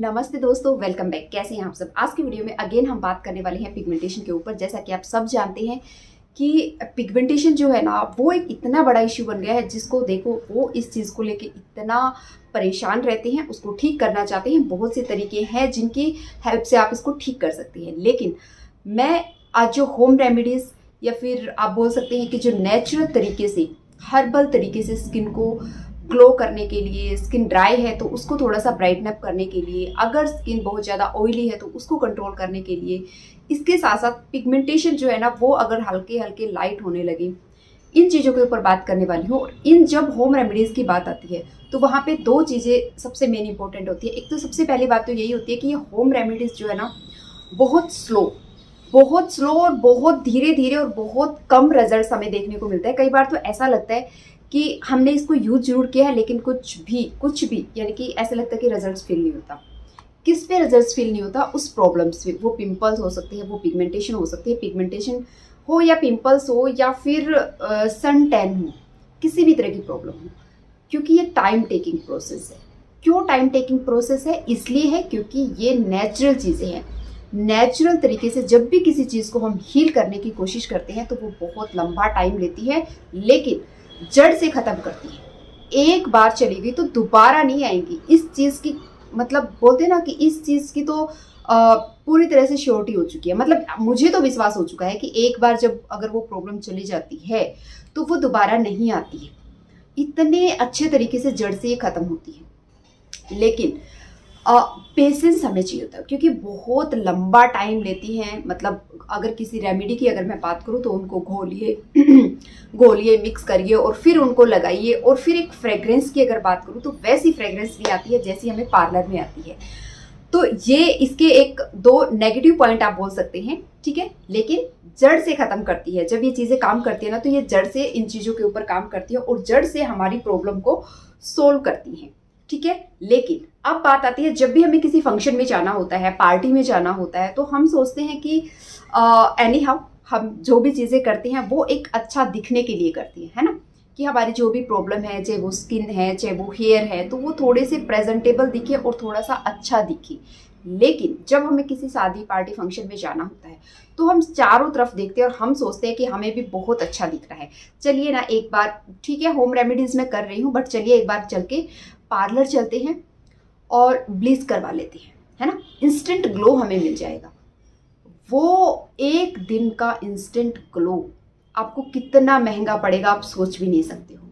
नमस्ते दोस्तों, welcome back. कैसे हैं आप सब। आज की वीडियो में अगेन हम बात करने वाले हैं पिगमेंटेशन के ऊपर। जैसा कि आप सब जानते हैं कि पिगमेंटेशन जो है ना, वो एक इतना बड़ा इश्यू बन गया है जिसको देखो वो इस चीज़ को लेके इतना परेशान रहते हैं, उसको ठीक करना चाहते हैं। बहुत से तरीके हैं जिनकी हेल्प से आप इसको ठीक कर सकते हैं। लेकिन मैं आज जो होम रेमेडीज़ या फिर आप बोल सकते हैं कि जो नेचुरल तरीके से, हर्बल तरीके से स्किन को ग्लो करने के लिए, स्किन ड्राई है तो उसको थोड़ा सा ब्राइटन अप करने के लिए, अगर स्किन बहुत ज़्यादा ऑयली है तो उसको कंट्रोल करने के लिए, इसके साथ साथ पिगमेंटेशन जो है ना वो अगर हल्के हल्के लाइट होने लगे, इन चीज़ों के ऊपर बात करने वाली हूँ। और इन जब होम रेमेडीज़ की बात आती है तो वहाँ पे दो चीज़ें सबसे मेन इंपॉर्टेंट होती है। एक तो सबसे पहली बात तो यही होती है कि ये होम रेमेडीज़ जो है ना बहुत स्लो और बहुत धीरे धीरे और बहुत कम रिजल्ट हमें देखने को मिलता है। कई बार तो ऐसा लगता है कि हमने इसको यूज जरूर किया है लेकिन कुछ भी यानी कि ऐसा लगता है कि रिजल्ट फील नहीं होता। किस पे रिजल्ट फील नहीं होता? उस प्रॉब्लम्स पे। वो पिंपल्स हो सकते हैं, वो पिगमेंटेशन हो सकती है, पिगमेंटेशन हो या पिंपल्स हो या फिर सन टैन हो, किसी भी तरह की प्रॉब्लम हो। क्योंकि ये टाइम टेकिंग प्रोसेस है। क्यों टाइम टेकिंग प्रोसेस है? इसलिए है क्योंकि ये नेचुरल चीज़ें हैं। नेचुरल तरीके से जब भी किसी चीज़ को हम हील करने की कोशिश करते हैं तो वो बहुत लंबा टाइम लेती है, लेकिन जड़ से ख़त्म करती है। एक बार चली गई तो दोबारा नहीं आएंगी। इस चीज़ की मतलब बोलते हैं ना कि इस चीज़ की तो पूरी तरह से श्योरिटी हो चुकी है। मतलब मुझे तो विश्वास हो चुका है कि एक बार जब अगर वो प्रॉब्लम चली जाती है तो वो दोबारा नहीं आती है। इतने अच्छे तरीके से जड़ से ये ख़त्म होती है। लेकिन पेशेंस हमें चाहिए होता है क्योंकि बहुत लंबा टाइम लेती हैं। मतलब अगर किसी रेमेडी की अगर मैं बात करूँ तो उनको घोलिए घोलिए, मिक्स करिए और फिर उनको लगाइए। और फिर एक फ्रेग्रेंस की अगर बात करूँ तो वैसी फ्रेग्रेंस नहीं आती है जैसी हमें पार्लर में आती है। तो ये इसके एक दो नेगेटिव पॉइंट आप बोल सकते हैं, ठीक है। लेकिन जड़ से ख़त्म करती है। जब ये चीज़ें काम करती है ना तो ये जड़ से इन चीज़ों के ऊपर काम करती है और जड़ से हमारी प्रॉब्लम को सोल्व करती हैं, ठीक है। लेकिन अब बात आती है जब भी हमें किसी फंक्शन में जाना होता है, पार्टी में जाना होता है, तो हम सोचते हैं कि एनी हाउ हम जो भी चीज़ें करते हैं वो एक अच्छा दिखने के लिए करती हैं, है ना। कि हमारी जो भी प्रॉब्लम है, चाहे वो स्किन है, चाहे वो हेयर है, तो वो थोड़े से प्रेजेंटेबल दिखे और थोड़ा सा अच्छा दिखे। लेकिन जब हमें किसी शादी पार्टी फंक्शन में जाना होता है तो हम चारों तरफ देखते हैं और हम सोचते हैं कि हमें भी बहुत अच्छा दिख रहा है। चलिए ना एक बार, ठीक है होम रेमेडीज़ में कर रही हूँ, बट चलिए एक बार चल के पार्लर चलते हैं और ब्लीच करवा लेते हैं, है ना। इंस्टेंट ग्लो हमें मिल जाएगा। वो एक दिन का इंस्टेंट ग्लो आपको कितना महंगा पड़ेगा आप सोच भी नहीं सकते हो।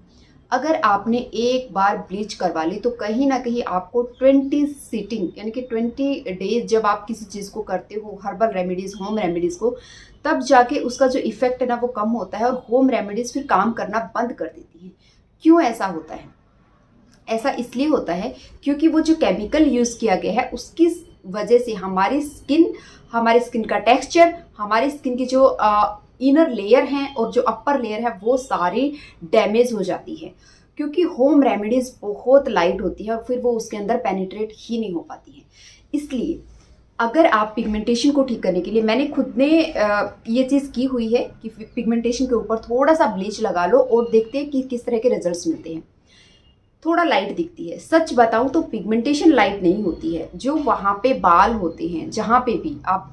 अगर आपने एक बार ब्लीच करवा ली तो कहीं ना कहीं आपको 20 सीटिंग यानी कि 20 डेज जब आप किसी चीज़ को करते हो, हर्बल रेमेडीज़, होम रेमेडीज़ को, तब जाके उसका जो इफेक्ट है ना वो कम होता है और होम रेमेडीज़ फिर काम करना बंद कर देती है। क्यों ऐसा होता है? ऐसा इसलिए होता है क्योंकि वो जो केमिकल यूज़ किया गया है उसकी वजह से हमारी स्किन का टेक्सचर, हमारी स्किन की जो इनर लेयर हैं और जो अपर लेयर है वो सारी डैमेज हो जाती है। क्योंकि होम रेमेडीज़ बहुत लाइट होती है और फिर वो उसके अंदर पेनिट्रेट ही नहीं हो पाती है। इसलिए अगर आप पिगमेंटेशन को ठीक करने के लिए, मैंने खुद ने ये चीज़ की हुई है कि पिगमेंटेशन के ऊपर थोड़ा सा ब्लीच लगा लो और देखते हैं कि किस तरह के रिजल्ट्स मिलते हैं। थोड़ा लाइट दिखती है। सच बताऊं तो पिगमेंटेशन लाइट नहीं होती है। जो वहाँ पे बाल होते हैं, जहाँ पे भी आप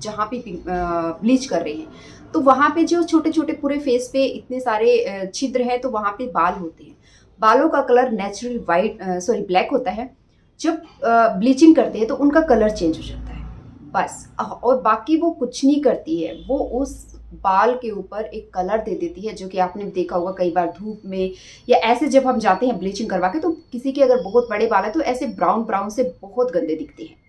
ब्लीच कर रहे हैं तो वहाँ पे जो छोटे छोटे पूरे फेस पे इतने सारे छिद्र हैं तो वहाँ पे बाल होते हैं। बालों का कलर नेचुरल ब्लैक होता है। जब ब्लीचिंग करते हैं तो उनका कलर चेंज हो जाता है, बस। और बाकी वो कुछ नहीं करती है। वो उस बाल के ऊपर एक कलर दे देती है, जो कि आपने देखा होगा कई बार धूप में या ऐसे जब हम जाते हैं ब्लीचिंग करवा के तो किसी के अगर बहुत बड़े बाल है तो ऐसे ब्राउन ब्राउन से बहुत गंदे दिखते हैं।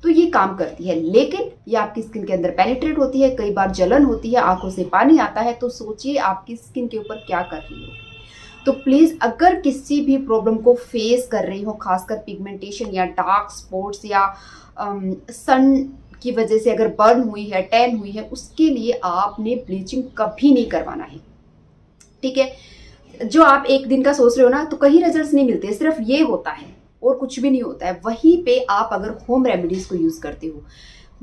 तो ये काम करती है, लेकिन ये आपकी स्किन के अंदर पेनिट्रेट होती है। कई बार जलन होती है, आंखों से पानी आता है। तो सोचिए आपकी स्किन के ऊपर क्या कर रही हो। तो प्लीज़ अगर किसी भी प्रॉब्लम को फेस कर रही हो, खासकर पिगमेंटेशन या डार्क स्पॉट्स या सन की वजह से अगर बर्न हुई है, टैन हुई है, उसके लिए आपने ब्लीचिंग कभी नहीं करवाना है, ठीक है। जो आप एक दिन का सोच रहे हो ना तो कहीं रिजल्ट्स नहीं मिलते, सिर्फ ये होता है और कुछ भी नहीं होता है। वहीं पे आप अगर होम रेमेडीज़ को यूज़ करते हो,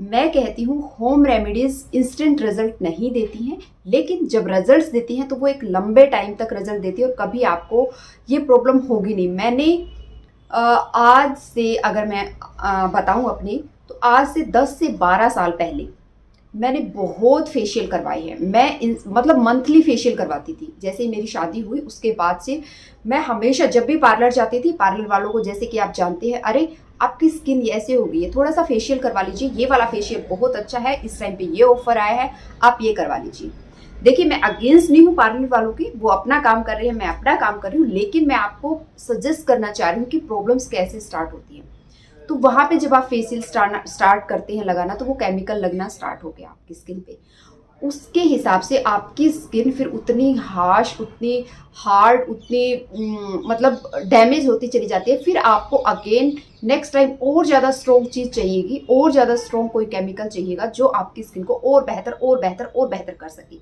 मैं कहती हूँ होम रेमेडीज़ इंस्टेंट रिजल्ट नहीं देती हैं, लेकिन जब रिजल्ट्स देती हैं तो वो एक लंबे टाइम तक रिजल्ट देती है और कभी आपको ये प्रॉब्लम होगी नहीं। मैंने आज से अगर मैं बताऊं अपनी, तो आज से 10 से 12 साल पहले मैंने बहुत फेशियल करवाए हैं। मतलब मंथली फेशियल करवाती थी। जैसे ही मेरी शादी हुई उसके बाद से मैं हमेशा जब भी पार्लर जाती थी, पार्लर वालों को जैसे कि आप जानते हैं, अरे आपकी स्किन ऐसे हो गई है, थोड़ा सा फेशियल करवा लीजिए, ये वाला फेशियल बहुत अच्छा है, इस टाइम पे ये ऑफर आया है, आप ये करवा लीजिए। देखिए, मैं अगेंस्ट नहीं हूँ पार्लर वालों की, वो अपना काम कर रहे हैं, मैं अपना काम कर रही हूँ, लेकिन मैं आपको सजेस्ट करना चाह रही हूँ कि प्रॉब्लम्स कैसे स्टार्ट होती हैं। तो वहाँ पे जब आप फेशियल स्टार्ट करते हैं लगाना, तो वो केमिकल लगना स्टार्ट हो गया आपकी स्किन पे। उसके हिसाब से आपकी स्किन फिर उतनी हार्श, उतनी हार्ड, उतनी मतलब डैमेज होती चली जाती है। फिर आपको अगेन नेक्स्ट टाइम और ज़्यादा स्ट्रॉन्ग चीज़ चाहिएगी, और ज़्यादा स्ट्रॉन्ग कोई केमिकल चाहिएगा जो आपकी स्किन को और बेहतर और बेहतर और बेहतर कर सके।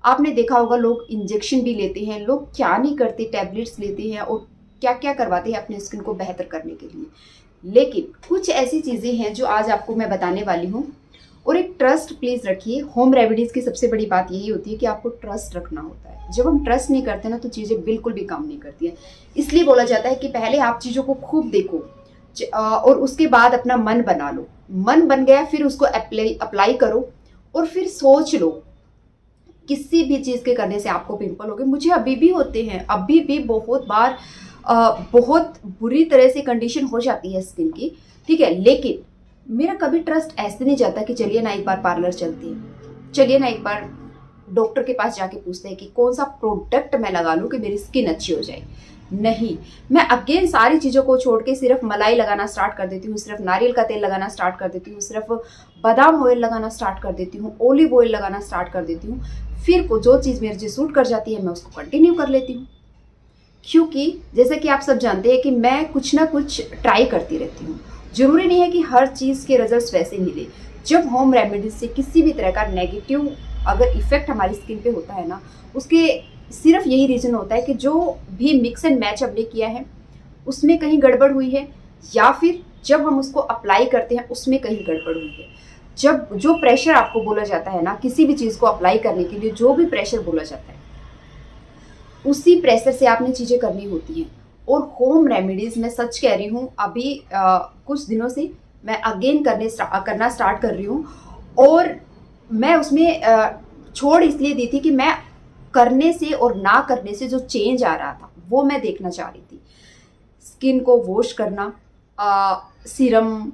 आपने देखा होगा लोग इंजेक्शन भी लेते हैं, लोग क्या नहीं करते, टैबलेट्स लेते हैं और क्या क्या करवाते हैं अपनी स्किन को बेहतर करने के लिए। लेकिन कुछ ऐसी चीज़ें हैं जो आज आपको मैं बताने वाली हूँ। और एक ट्रस्ट प्लीज़ रखिए। होम रेमेडीज़ की सबसे बड़ी बात यही होती है कि आपको ट्रस्ट रखना होता है। जब हम ट्रस्ट नहीं करते ना, तो चीज़ें बिल्कुल भी काम नहीं करती हैं। इसलिए बोला जाता है कि पहले आप चीज़ों को खूब देखो और उसके बाद अपना मन बना लो। मन बन गया, फिर उसको अप्लाई करो और फिर सोच लो। किसी भी चीज़ के करने से आपको पिंपल हो गए, मुझे अभी भी होते हैं, अभी भी बहुत बार बहुत बुरी तरह से कंडीशन हो जाती है स्किन की, ठीक है। लेकिन मेरा कभी ट्रस्ट ऐसे नहीं जाता कि चलिए ना एक बार पार्लर चलते हैं, चलिए ना एक बार डॉक्टर के पास जाके पूछते हैं कि कौन सा प्रोडक्ट मैं लगा लूँ कि मेरी स्किन अच्छी हो जाए। नहीं, मैं अगेन सारी चीज़ों को छोड़ के सिर्फ मलाई लगाना स्टार्ट कर देती हूँ, सिर्फ नारियल का तेल लगाना स्टार्ट कर देती हूँ, सिर्फ बादाम ऑयल लगाना स्टार्ट कर देती हूँ, ओलिव ऑयल लगाना स्टार्ट कर देती हूँ। फिर जो चीज़ मेरे से सूट कर जाती है मैं उसको कंटिन्यू कर लेती हूँ। क्योंकि जैसे कि आप सब जानते हैं कि मैं कुछ ना कुछ ट्राई करती रहती हूँ। ज़रूरी नहीं है कि हर चीज़ के रिजल्ट्स वैसे मिले। जब होम रेमेडीज से किसी भी तरह का नेगेटिव अगर इफेक्ट हमारी स्किन पे होता है ना, उसके सिर्फ यही रीज़न होता है कि जो भी मिक्स एंड मैच हमने किया है उसमें कहीं गड़बड़ हुई है, या फिर जब हम उसको अप्लाई करते हैं उसमें कहीं गड़बड़ हुई है। जब जो प्रेशर आपको बोला जाता है ना, किसी भी चीज़ को अप्लाई करने के लिए जो भी प्रेशर बोला जाता है, उसी प्रेशर से आपने चीज़ें करनी होती हैं। और होम रेमेडीज़ मैं सच कह रही हूँ, अभी कुछ दिनों से मैं अगेन करना स्टार्ट कर रही हूँ। और मैं उसमें छोड़ इसलिए दी थी कि मैं करने से और ना करने से जो चेंज आ रहा था वो मैं देखना चाह रही थी। स्किन को वॉश करना, सीरम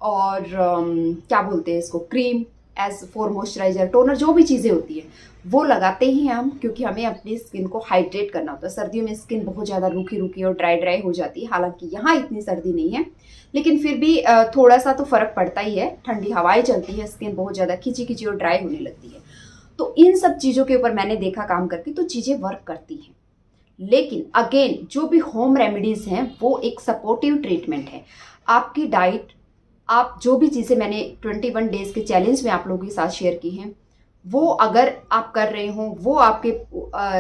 और क्या बोलते हैं इसको, cream as for moisturiser, toner, जो भी चीज़ें होती हैं वो लगाते ही हैं हम, क्योंकि हमें अपनी स्किन को हाइड्रेट करना होता है। सर्दियों में स्किन बहुत ज़्यादा रूखी रूखी और ड्राई ड्राई हो जाती है। हालांकि यहाँ इतनी सर्दी नहीं है, लेकिन फिर भी थोड़ा सा तो फ़र्क पड़ता ही है। ठंडी हवाएं चलती है, स्किन बहुत ज़्यादा खिंची खिंची और ड्राई होने लगती है। तो इन सब चीज़ों के ऊपर मैंने देखा काम करके, तो चीज़ें वर्क करती हैं। लेकिन अगेन जो भी होम रेमेडीज़ हैं वो एक सपोर्टिव ट्रीटमेंट है। आपकी डाइट, आप जो भी चीज़ें मैंने 21 डेज़ के चैलेंज में आप लोगों के साथ शेयर की हैं, वो अगर आप कर रहे हो, वो आपके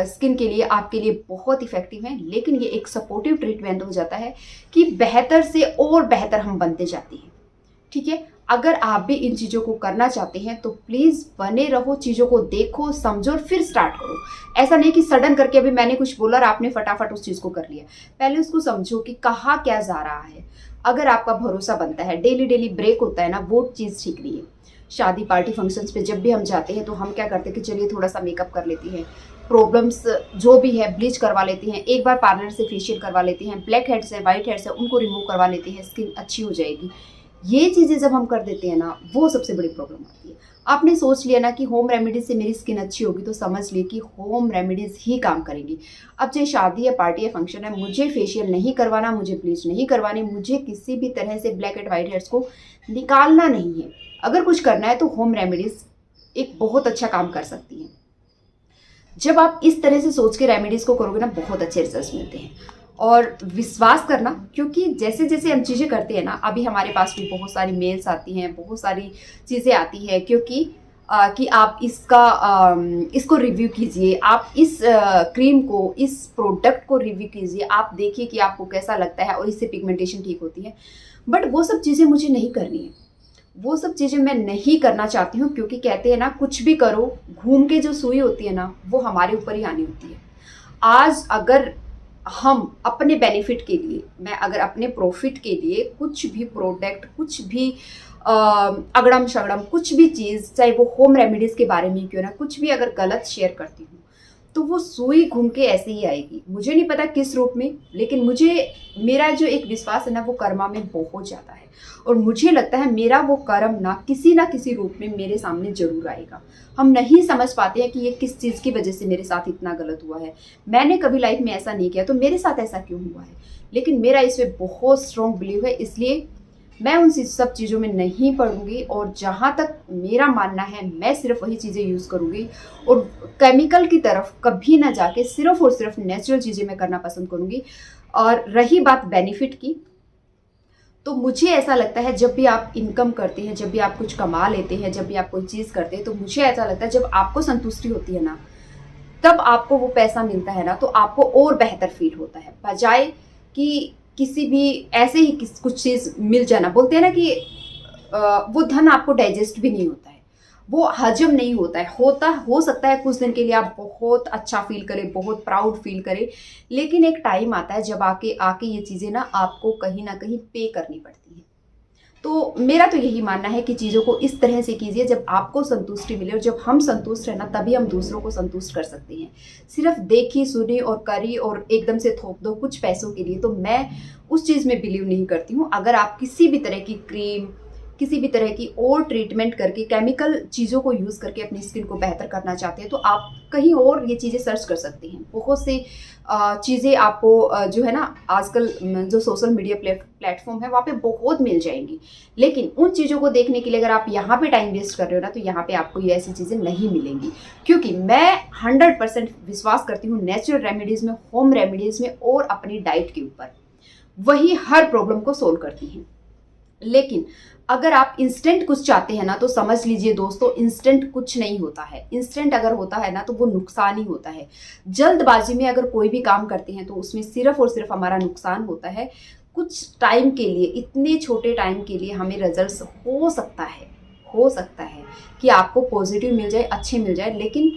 स्किन के लिए, आपके लिए बहुत इफेक्टिव है। लेकिन ये एक सपोर्टिव ट्रीटमेंट हो जाता है कि बेहतर से और बेहतर हम बनते जाते हैं, ठीक है। अगर आप भी इन चीज़ों को करना चाहते हैं तो प्लीज़ बने रहो, चीज़ों को देखो, समझो और फिर स्टार्ट करो। ऐसा नहीं कि सडन करके अभी मैंने कुछ बोला और आपने फटाफट उस चीज़ को कर लिया। पहले उसको समझो कि कहाँ क्या जा रहा है। अगर आपका भरोसा बनता है, डेली डेली ब्रेक होता है ना, वो चीज़ ठीक नहीं है। शादी पार्टी फंक्शंस पे जब भी हम जाते हैं तो हम क्या करते हैं कि चलिए थोड़ा सा मेकअप कर लेती हैं, प्रॉब्लम्स जो भी है ब्लीच करवा लेती हैं, एक बार पार्लर से फेशियल करवा लेती हैं, ब्लैक हेड्स है, वाइट हेड्स है, उनको रिमूव करवा लेती हैं, स्किन अच्छी हो जाएगी। ये चीज़ें जब हम कर देते हैं ना, वो सबसे बड़ी प्रॉब्लम आती है। आपने सोच लिया ना कि होम रेमेडीज से मेरी स्किन अच्छी होगी, तो समझ लिए कि होम रेमेडीज ही काम करेंगी। अब चाहे शादी है, पार्टी है, फंक्शन है, मुझे फेशियल नहीं करवाना, मुझे ब्लीच नहीं करवानी, मुझे किसी भी तरह से ब्लैक एंड वाइट हेड्स को निकालना नहीं है। अगर कुछ करना है तो होम रेमेडीज एक बहुत अच्छा काम कर सकती हैं। जब आप इस तरह से सोच के रेमेडीज को करोगे ना, बहुत अच्छे रिजल्ट मिलते हैं। और विश्वास करना, क्योंकि जैसे जैसे हम चीज़ें करते हैं ना, अभी हमारे पास भी बहुत सारी मेल्स आती हैं, बहुत सारी चीज़ें आती हैं, क्योंकि कि आप इसको रिव्यू कीजिए, आप इस क्रीम को, इस प्रोडक्ट को रिव्यू कीजिए, आप देखिए कि आपको कैसा लगता है और इससे पिगमेंटेशन ठीक होती है। बट वो सब चीज़ें मुझे नहीं करनी है, वो सब चीज़ें मैं नहीं करना चाहती हूँ, क्योंकि कहते हैं ना, कुछ भी करो, घूम के जो सुई होती है ना, वो हमारे ऊपर ही आनी होती है। आज अगर हम अपने बेनिफिट के लिए, मैं अगर अपने प्रॉफिट के लिए कुछ भी प्रोडक्ट, कुछ भी अगड़म शगड़म कुछ भी चीज़, चाहे वो होम रेमेडीज़ के बारे में क्यों ना, कुछ भी अगर गलत शेयर करती हूँ तो वो सुई घूम के ऐसे ही आएगी। मुझे नहीं पता किस रूप में, लेकिन मुझे, मेरा जो एक विश्वास है ना वो कर्मा में बहुत ज़्यादा है, और मुझे लगता है मेरा वो कर्म ना किसी रूप में मेरे सामने जरूर आएगा। हम नहीं समझ पाते हैं कि ये किस चीज़ की वजह से मेरे साथ इतना गलत हुआ है। मैंने कभी लाइफ में ऐसा नहीं किया तो मेरे साथ ऐसा क्यों हुआ है, लेकिन मेरा इसमें बहुत स्ट्रॉन्ग बिलीव है, इसलिए मैं उन सब चीज़ों में नहीं पढ़ूंगी। और जहाँ तक मेरा मानना है मैं सिर्फ वही चीज़ें यूज़ करूंगी, और केमिकल की तरफ कभी ना जाके सिर्फ और सिर्फ नेचुरल चीज़ें मैं करना पसंद करूंगी। और रही बात बेनिफिट की, तो मुझे ऐसा लगता है जब भी आप इनकम करते हैं, जब भी आप कुछ कमा लेते हैं, जब भी आप कोई चीज़ करते हैं, तो मुझे ऐसा लगता है जब आपको संतुष्टि होती है ना, तब आपको वो पैसा मिलता है ना, तो आपको और बेहतर फील होता है, बजाय कि किसी भी ऐसे ही कुछ चीज़ मिल जाना। बोलते हैं ना कि वो धन आपको डाइजेस्ट भी नहीं होता है, वो हजम नहीं होता है। हो सकता है कुछ दिन के लिए आप बहुत अच्छा फील करें, बहुत प्राउड फील करें, लेकिन एक टाइम आता है जब आके आके ये चीज़ें ना आपको कहीं ना कहीं पे करनी पड़ती हैं। तो मेरा तो यही मानना है कि चीज़ों को इस तरह से कीजिए जब आपको संतुष्टि मिले, और जब हम संतुष्ट हैं ना तभी हम दूसरों को संतुष्ट कर सकते हैं। सिर्फ देखी सुनी और करी और एकदम से थोप दो कुछ पैसों के लिए, तो मैं उस चीज़ में बिलीव नहीं करती हूँ। अगर आप किसी भी तरह की क्रीम, किसी भी तरह की और ट्रीटमेंट करके, केमिकल चीज़ों को यूज़ करके अपनी स्किन को बेहतर करना चाहते हैं, तो आप कहीं और ये चीज़ें सर्च कर सकते हैं। बहुत से चीज़ें आपको जो है ना आजकल जो सोशल मीडिया प्लेटफॉर्म है वहाँ पे बहुत मिल जाएंगी, लेकिन उन चीज़ों को देखने के लिए अगर आप यहाँ पे टाइम वेस्ट कर रहे हो ना, तो यहाँ पे आपको ये ऐसी चीज़ें नहीं मिलेंगी। क्योंकि मैं 100% विश्वास करती हूँ नेचुरल रेमेडीज़ में, होम रेमेडीज़ में और अपनी डाइट के ऊपर। वही हर प्रॉब्लम को सोल्व करती हैं। लेकिन अगर आप इंस्टेंट कुछ चाहते हैं ना, तो समझ लीजिए दोस्तों, इंस्टेंट कुछ नहीं होता है। इंस्टेंट अगर होता है ना तो वो नुकसान ही होता है। जल्दबाजी में अगर कोई भी काम करते हैं तो उसमें सिर्फ और सिर्फ हमारा नुकसान होता है। कुछ टाइम के लिए, इतने छोटे टाइम के लिए हमें रिजल्ट्स हो सकता है कि आपको पॉजिटिव मिल जाए, अच्छे मिल जाए, लेकिन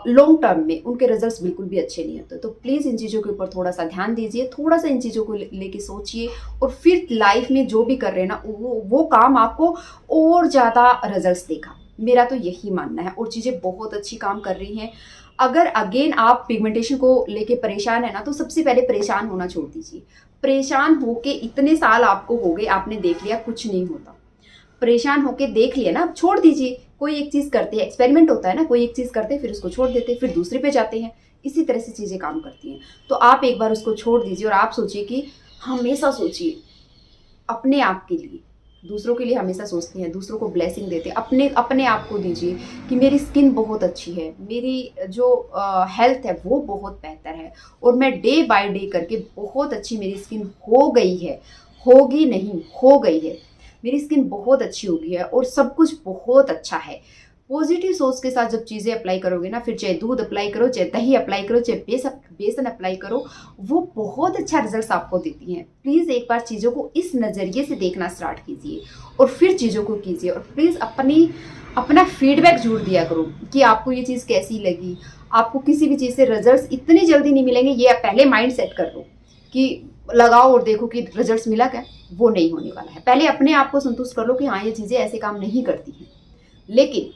लॉन्ग टर्म में उनके रिजल्ट्स बिल्कुल भी अच्छे नहीं होते। तो प्लीज़ इन चीज़ों के ऊपर थोड़ा सा ध्यान दीजिए, थोड़ा सा इन चीज़ों को लेके सोचिए, और फिर लाइफ में जो भी कर रहे हैं ना वो काम आपको और ज़्यादा रिजल्ट्स देगा। मेरा तो यही मानना है, और चीज़ें बहुत अच्छी काम कर रही हैं। अगर अगेन आप पिगमेंटेशन को लेके परेशान है ना, तो सबसे पहले परेशान होना छोड़ दीजिए। परेशान होके इतने साल आपको हो गए, आपने देख लिया कुछ नहीं होता, परेशान होके देख लिया ना, अब छोड़ दीजिए। कोई एक चीज़ करते हैं, एक्सपेरिमेंट होता है ना, कोई एक चीज़ करते हैं फिर उसको छोड़ देते हैं, फिर दूसरे पे जाते हैं। इसी तरह से चीज़ें काम करती हैं। तो आप एक बार उसको छोड़ दीजिए और आप सोचिए कि हमेशा सोचिए अपने आप के लिए। दूसरों के लिए हमेशा सोचते हैं, दूसरों को ब्लेसिंग देते हैं, अपने आप को दीजिए कि मेरी स्किन बहुत अच्छी है, मेरी जो हेल्थ है वो बहुत बेहतर है, और मैं डे बाय डे करके बहुत अच्छी मेरी स्किन हो गई है, होगी नहीं, हो गई है। मेरी स्किन बहुत अच्छी हो गई है और सब कुछ बहुत अच्छा है। पॉजिटिव सोच के साथ जब चीज़ें अप्लाई करोगे ना, फिर चाहे दूध अप्लाई करो, चाहे दही अप्लाई करो, चाहे बेसन अप्लाई करो, वो बहुत अच्छा रिजल्ट आपको देती हैं। प्लीज़ एक बार चीज़ों को इस नज़रिए से देखना स्टार्ट कीजिए और फिर चीज़ों को कीजिए, और प्लीज़ अपना फीडबैक जरूर दिया करो कि आपको ये चीज़ कैसी लगी। आपको किसी भी चीज़ से रिजल्ट इतनी जल्दी नहीं मिलेंगे, ये पहले माइंड सेट कर लो कि लगाओ और देखो कि रिजल्ट्स मिला क्या, वो नहीं होने वाला है। पहले अपने आप को संतुष्ट कर लो कि हाँ ये चीज़ें ऐसे काम नहीं करती हैं। लेकिन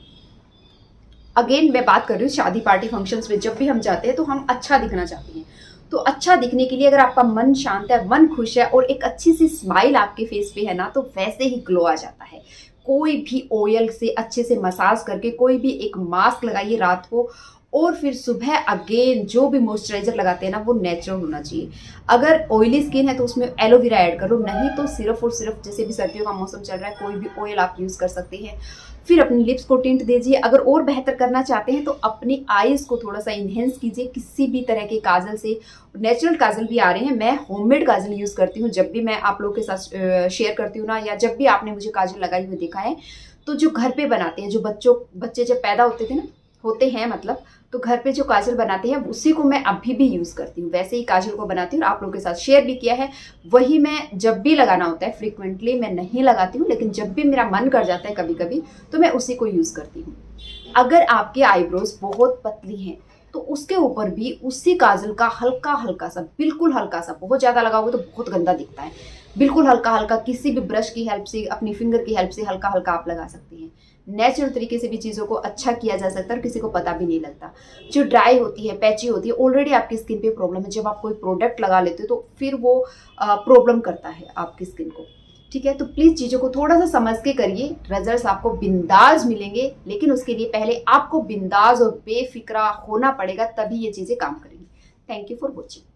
अगेन मैं बात कर रही हूँ शादी पार्टी फंक्शंस में जब भी हम जाते हैं तो हम अच्छा दिखना चाहते हैं। तो अच्छा दिखने के लिए अगर आपका मन शांत है, मन खुश है और एक अच्छी सी स्माइल आपके फेस पे है ना, तो वैसे ही ग्लो आ जाता है। कोई भी ऑयल से अच्छे से मसाज करके, कोई भी एक मास्क लगाइए रात को, और फिर सुबह अगेन जो भी मॉइस्चराइजर लगाते हैं ना वो नेचुरल होना चाहिए। अगर ऑयली स्किन है तो उसमें एलोवेरा ऐड करो, नहीं तो सिर्फ और सिर्फ, जैसे भी सर्दियों का मौसम चल रहा है, कोई भी ऑयल आप यूज़ कर सकते हैं। फिर अपनी लिप्स को टिंट दीजिए। अगर और बेहतर करना चाहते हैं तो अपनी आईज को थोड़ा सा इन्हेंस कीजिए किसी भी तरह के काजल से। नेचुरल काजल भी आ रहे हैं, मैं होममेड काजल यूज़ करती हूँ। जब भी मैं आप लोगों के साथ शेयर करती हूँ ना, या जब भी आपने मुझे काजल लगाई हुई देखा है, तो जो घर पे बनाते हैं, जो बच्चे जब पैदा होते हैं मतलब, तो घर पे जो काजल बनाते हैं उसी को मैं अभी भी यूज़ करती हूँ। वैसे ही काजल को बनाती हूँ और आप लोगों के साथ शेयर भी किया है। वही मैं जब भी लगाना होता है, फ्रिक्वेंटली मैं नहीं लगाती हूँ, लेकिन जब भी मेरा मन कर जाता है कभी कभी, तो मैं उसी को यूज़ करती हूँ। अगर आपके आईब्रोज बहुत पतली हैं, तो उसके ऊपर भी उसी काजल का हल्का हल्का सा, बिल्कुल हल्का सा, बहुत ज़्यादा लगाओगे तो बहुत गंदा दिखता है, बिल्कुल हल्का हल्का किसी भी ब्रश की हेल्प से, अपनी फिंगर की हेल्प से हल्का हल्का आप लगा सकती हैं। नेचुरल तरीके से भी चीज़ों को अच्छा किया जा सकता है और किसी को पता भी नहीं लगता। जो ड्राई होती है, पैची होती है, ऑलरेडी आपकी स्किन पे प्रॉब्लम है, जब आप कोई प्रोडक्ट लगा लेते हो तो फिर वो प्रॉब्लम करता है आपकी स्किन को। ठीक है, तो प्लीज़ चीज़ों को थोड़ा सा समझ के करिए, रिजल्ट्स आपको बिंदास मिलेंगे, लेकिन उसके लिए पहले आपको बिंदास और बेफिक्रा होना पड़ेगा, तभी ये चीज़ें काम करेंगी। Thank you for watching.